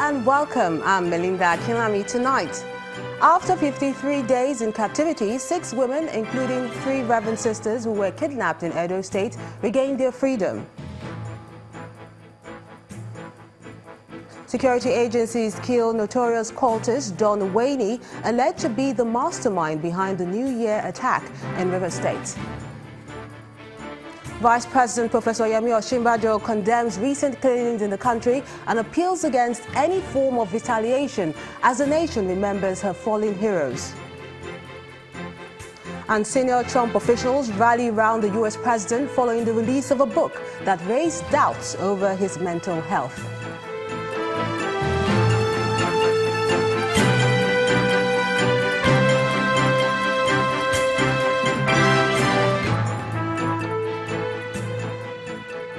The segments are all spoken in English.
and welcome. I'm Melinda Kinami. Tonight, after 53 days in captivity, 6 women, including 3 Reverend sisters who were kidnapped in Edo State, regained their freedom. Security agencies kill notorious cultist Don Waney, alleged to be the mastermind behind the New Year attack in River State. Vice President Professor Yemi Osinbajo condemns recent killings in the country and appeals against any form of retaliation as the nation remembers her fallen heroes. And senior Trump officials rally around the U.S. president following the release of a book that raised doubts over his mental health.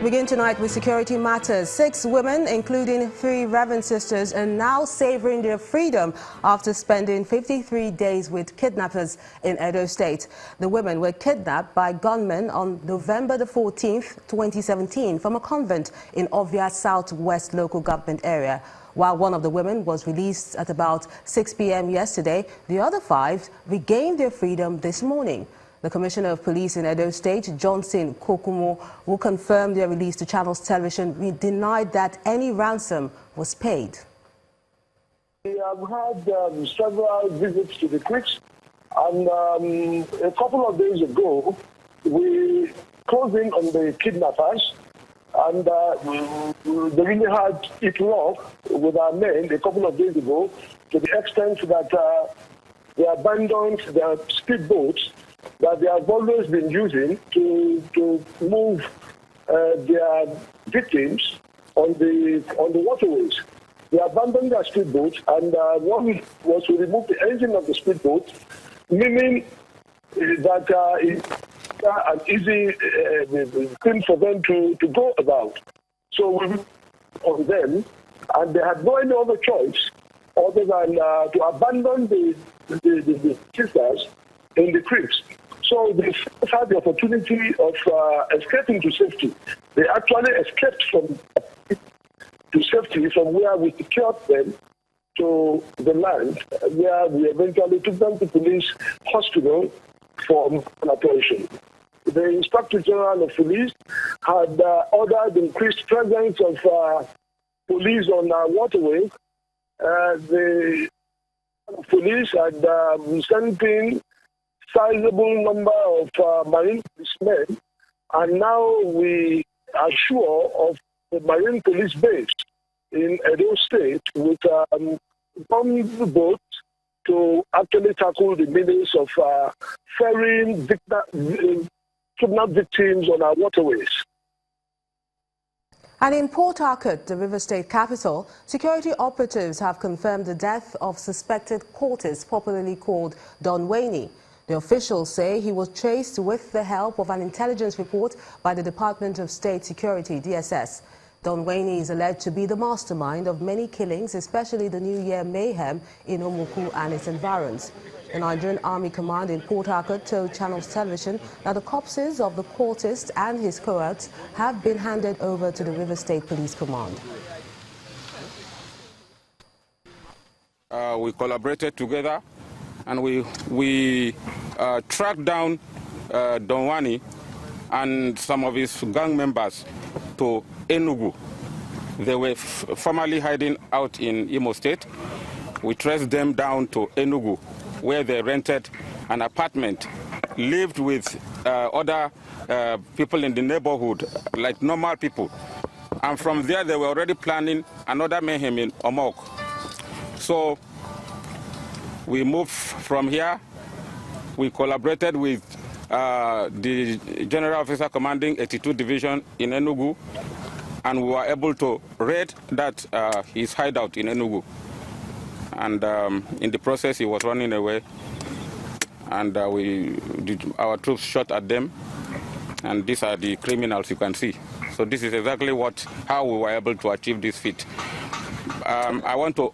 Begin tonight with security matters. 6 women, including 3 Reverend sisters, are now savoring their freedom after spending 53 days with kidnappers in Edo State. The women were kidnapped by gunmen on November the 14th, 2017 from a convent in Ovia Southwest local government area. While one of the women was released at about 6 p.m. yesterday, the other 5 regained their freedom this morning. The Commissioner of Police in Edo State, Johnson Kokumo, who confirmed their release to Channels Television, denied that any ransom was paid. We have had several visits to the creeks, and a couple of days ago, we closed in on the kidnappers, and they really had it rough with our men a couple of days ago, to the extent that they abandoned their speedboats that they have always been using to move their victims on the waterways. They abandoned their speedboats, and one was to remove the engine of the speedboat, meaning that it's an easy thing for them to go about. So we on them, and they had no any other choice other than to abandon the sisters in the creeks. So they had the opportunity of escaping to safety. They actually escaped to safety from where we secured them to the land, where we eventually took them to police hospital for an operation. The Inspector General of Police had ordered increased presence of police on our waterways. The police had sent in sizable number of Marine policemen, and now we are sure of the Marine Police base in Edo State with bomb boats to actually tackle the menace of ferrying kidnapped victims on our waterways. And in Port Harcourt, the River State capital, security operatives have confirmed the death of suspected cultist, popularly called Don Waney. The officials say he was traced with the help of an intelligence report by the Department of State Security, DSS. Don Waney is alleged to be the mastermind of many killings, especially the New Year mayhem in Omuku and its environs. The Nigerian Army Command in Port Harcourt told Channels Television that the corpses of the cultist and his cohorts have been handed over to the River State Police Command. We collaborated together, and we tracked down Don Waney and some of his gang members to Enugu. They were formerly hiding out in Imo State. We traced them down to Enugu, where they rented an apartment, lived with other people in the neighborhood, like normal people. And from there, they were already planning another mayhem in Omok. So we moved from here. We collaborated with the General Officer commanding 82 Division in Enugu, and we were able to raid that his hideout in Enugu. And in the process, he was running away, and our troops shot at them. And these are the criminals you can see. So this is exactly how we were able to achieve this feat. I want to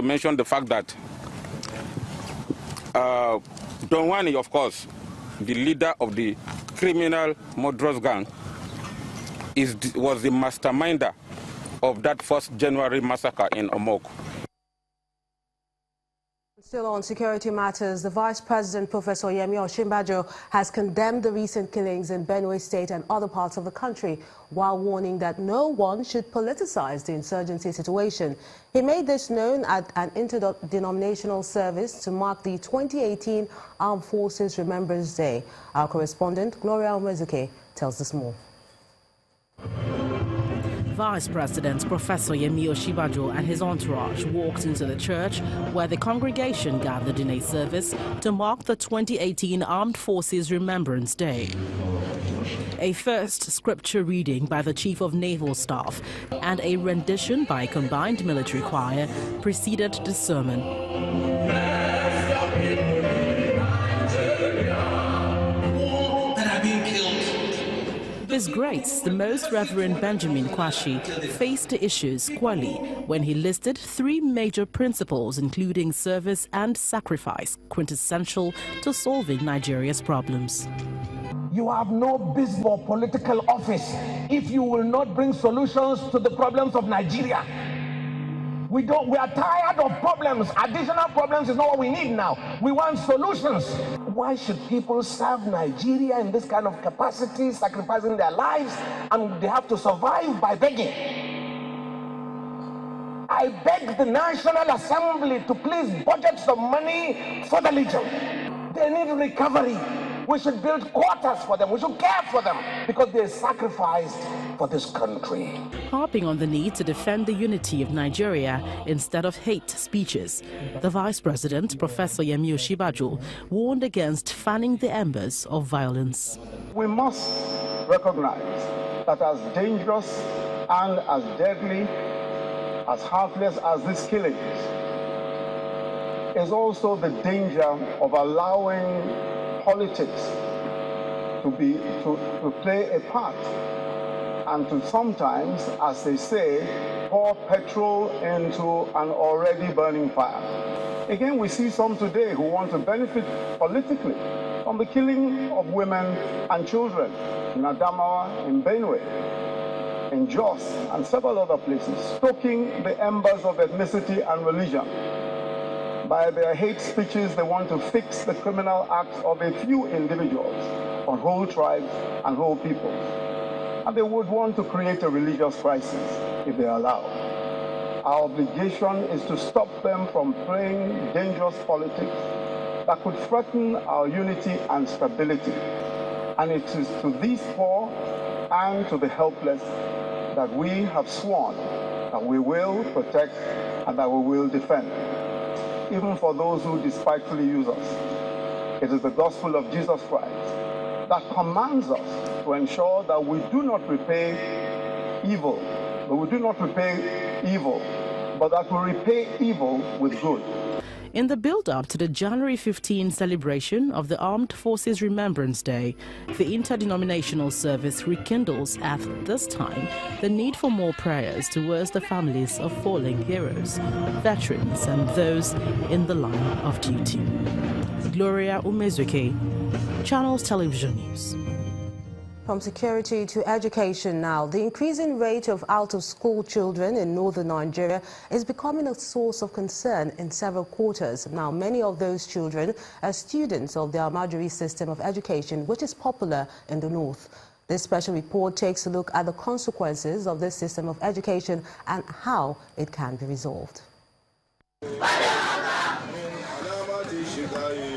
mention the fact that Don Waney, of course, the leader of the criminal murderous gang, was the masterminder of that 1st January massacre in Omok. Still on security matters, the Vice President, Professor Yemi Osinbajo, has condemned the recent killings in Benue State and other parts of the country, while warning that no one should politicize the insurgency situation. He made this known at an interdenominational service to mark the 2018 Armed Forces Remembrance Day. Our correspondent, Gloria Almajiri, tells us more. Vice President Professor Yemi Osinbajo and his entourage walked into the church where the congregation gathered in a service to mark the 2018 Armed Forces Remembrance Day. A first scripture reading by the Chief of Naval Staff and a rendition by a combined military choir preceded the sermon. His Grace, the Most Reverend Benjamin Kwashi, faced the issue squarely when he listed 3 major principles, including service and sacrifice, quintessential to solving Nigeria's problems. You have no business or political office if you will not bring solutions to the problems of Nigeria. We are tired of problems. Additional problems is not what we need now. We want solutions. Why should people serve Nigeria in this kind of capacity, sacrificing their lives, and they have to survive by begging? I beg the National Assembly to please budget some money for the Legion. They need recovery. We should build quarters for them. We should care for them because they sacrificed for this country. Harping on the need to defend the unity of Nigeria instead of hate speeches, the Vice President, Professor Yemi Osinbajo, warned against fanning the embers of violence. We must recognize that as dangerous and as deadly, as heartless as this killing is also the danger of allowing politics to play a part and to sometimes, as they say, pour petrol into an already burning fire. Again, we see some today who want to benefit politically from the killing of women and children in Adamawa, in Benue, in Jos, and several other places, stoking the embers of ethnicity and religion. By their hate speeches, they want to fix the criminal acts of a few individuals on whole tribes and whole peoples. And they would want to create a religious crisis if they allow. Our obligation is to stop them from playing dangerous politics that could threaten our unity and stability. And it is to these poor and to the helpless that we have sworn that we will protect and that we will defend. Even for those who despitefully use us. It is the gospel of Jesus Christ that commands us to ensure that we do not repay evil, but that we repay evil with good. In the build-up to the January 15 celebration of the Armed Forces Remembrance Day, the interdenominational service rekindles at this time the need for more prayers towards the families of fallen heroes, veterans and those in the line of duty. Gloria Almajiri, Channels Television News. From security to education now, the increasing rate of out-of-school children in northern Nigeria is becoming a source of concern in several quarters. Now, many of those children are students of the Almajiri system of education, which is popular in the north. This special report takes a look at the consequences of this system of education and how it can be resolved.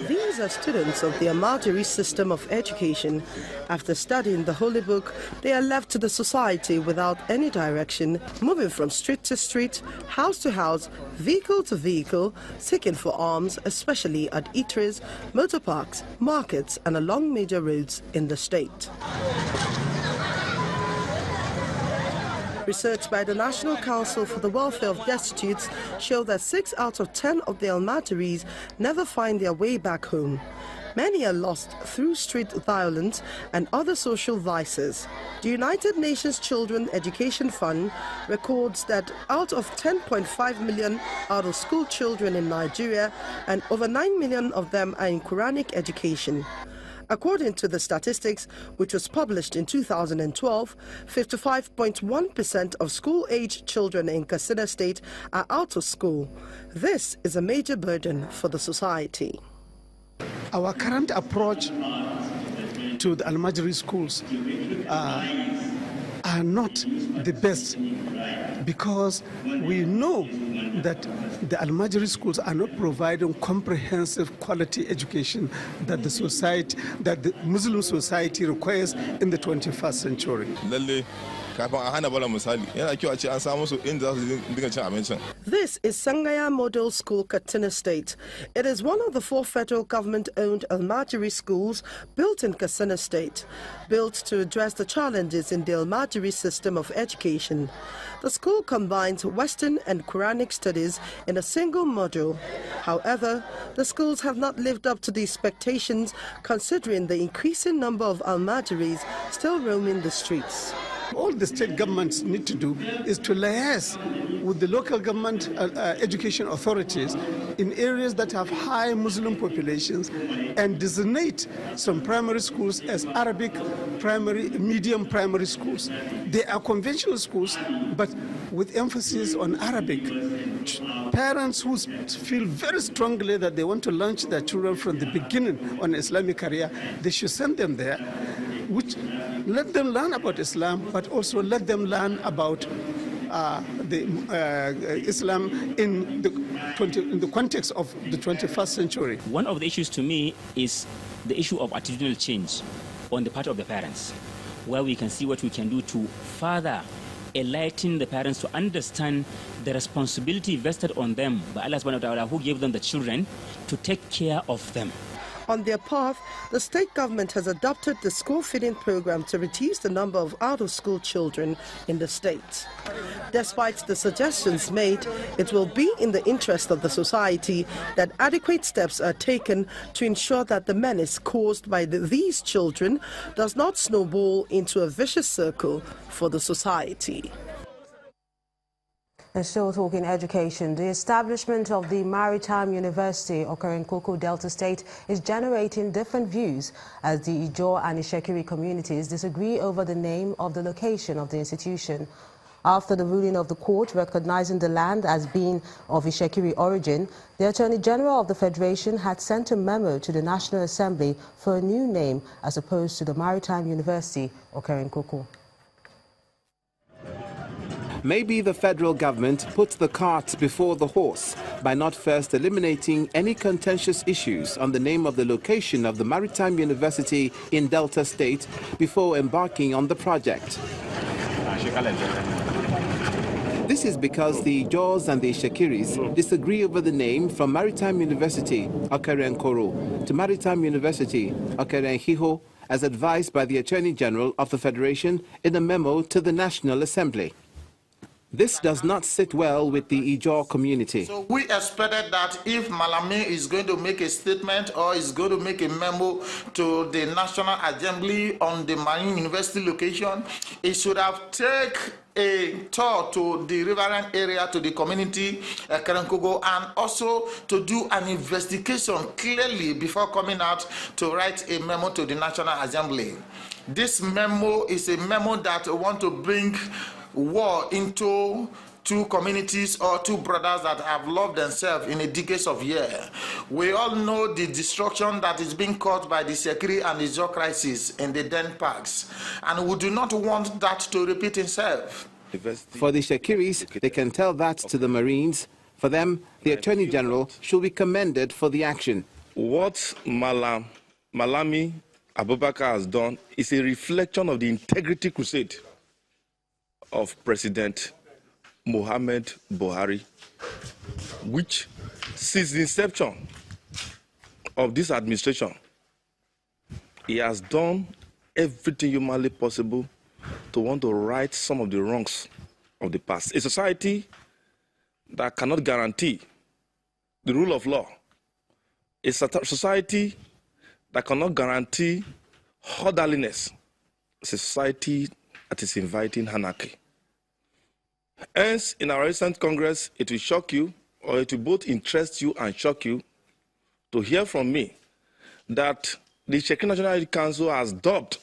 These are students of the Almajiri system of education. After studying the Holy Book, they are left to the society without any direction, moving from street to street, house to house, vehicle to vehicle, seeking for alms, especially at eateries, motor parks, markets, and along major roads in the state. Research by the National Council for the Welfare of Destitutes show that 6 out of 10 of the Almajiris never find their way back home. Many are lost through street violence and other social vices. The United Nations Children Education Fund records that out of 10.5 million out-of-school children in Nigeria, and over 9 million of them are in Quranic education. According to the statistics, which was published in 2012, 55.1% of school-age children in Katsina State are out of school. This is a major burden for the society. Our current approach to the Almajiri schools are not the best, because we know that the Almajiri schools are not providing comprehensive quality education that the Muslim society requires in the 21st century. This is Sangaya Model School, Katsina State. It is one of the 4 federal government-owned Almajiri schools built in Katsina State, built to address the challenges in the Almajiri system of education. The school combines Western and Quranic studies in a single module. However, the schools have not lived up to the expectations, considering the increasing number of Almajiris still roaming the streets. All the state governments need to do is to liaise with the local government education authorities in areas that have high Muslim populations and designate some primary schools as Arabic medium primary schools. They are conventional schools, but with emphasis on Arabic. Parents who feel very strongly that they want to launch their children from the beginning on Islamic career, they should send them there, which let them learn about Islam, but also let them learn about Islam in the context of the 21st century. One of the issues to me is the issue of attitudinal change on the part of the parents, where we can see what we can do to further enlighten the parents to understand the responsibility vested on them by Allah subhanahu wa ta'ala, who gave them the children, to take care of them. On their part, the state government has adopted the school feeding program to reduce the number of out-of-school children in the state. Despite the suggestions made, it will be in the interest of the society that adequate steps are taken to ensure that the menace caused by these children does not snowball into a vicious circle for the society. And still talking education, the establishment of the Maritime University occurring in Koko Delta State is generating different views as the Ijaw and Ishekiri communities disagree over the name of the location of the institution. After the ruling of the court recognizing the land as being of Ishekiri origin, the Attorney General of the Federation had sent a memo to the National Assembly for a new name as opposed to the Maritime University occurring in Koko. Maybe the federal government put the cart before the horse by not first eliminating any contentious issues on the name of the location of the Maritime University in Delta State before embarking on the project. This is because the Ijaws and the Ishekiris disagree over the name from Maritime University, Okere Nkoro, to Maritime University, Okere Hiho, as advised by the Attorney General of the Federation in a memo to the National Assembly. This does not sit well with the Ijaw community. So we expected that if Malami is going to make a statement or is going to make a memo to the National Assembly on the Marine University location, it should have taken a tour to the riverine area, to the community, Kerenkogo, and also to do an investigation clearly before coming out to write a memo to the National Assembly. This memo is a memo that want to bring war into two communities or two brothers that have loved themselves in a decades of years. We all know the destruction that is being caused by the Sekiri and the Ijaw crisis in the Den parks, and we do not want that to repeat itself. For the Shekiris, they can tell that to the Marines. For them, the Attorney General should be commended for the action. What Malami Abubakar has done is a reflection of the integrity crusade of President Mohamed Buhari, which since the inception of this administration, he has done everything humanly possible to want to right some of the wrongs of the past. A society that cannot guarantee the rule of law, a society that cannot guarantee orderliness, it's a society that is inviting anarchy. Hence, in our recent Congress, it will shock you, or it will both interest you and shock you, to hear from me that the Sheikh National Youth Council has dubbed.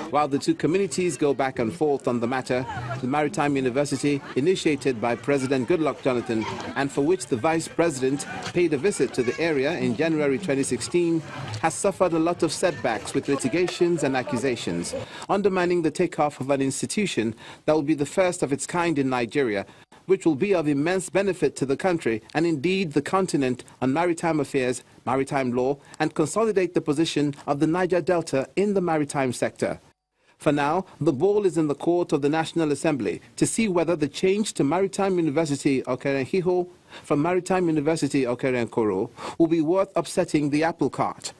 While the two communities go back and forth on the matter, the Maritime University, initiated by President Goodluck Jonathan and for which the Vice President paid a visit to the area in January 2016, has suffered a lot of setbacks with litigations and accusations, undermining the takeoff of an institution that will be the first of its kind in Nigeria, which will be of immense benefit to the country and indeed the continent on maritime affairs, maritime law, and consolidate the position of the Niger Delta in the maritime sector. For now, the ball is in the court of the National Assembly to see whether the change to Maritime University Okeren-Hiho from Maritime University Okeren-Koro will be worth upsetting the apple cart.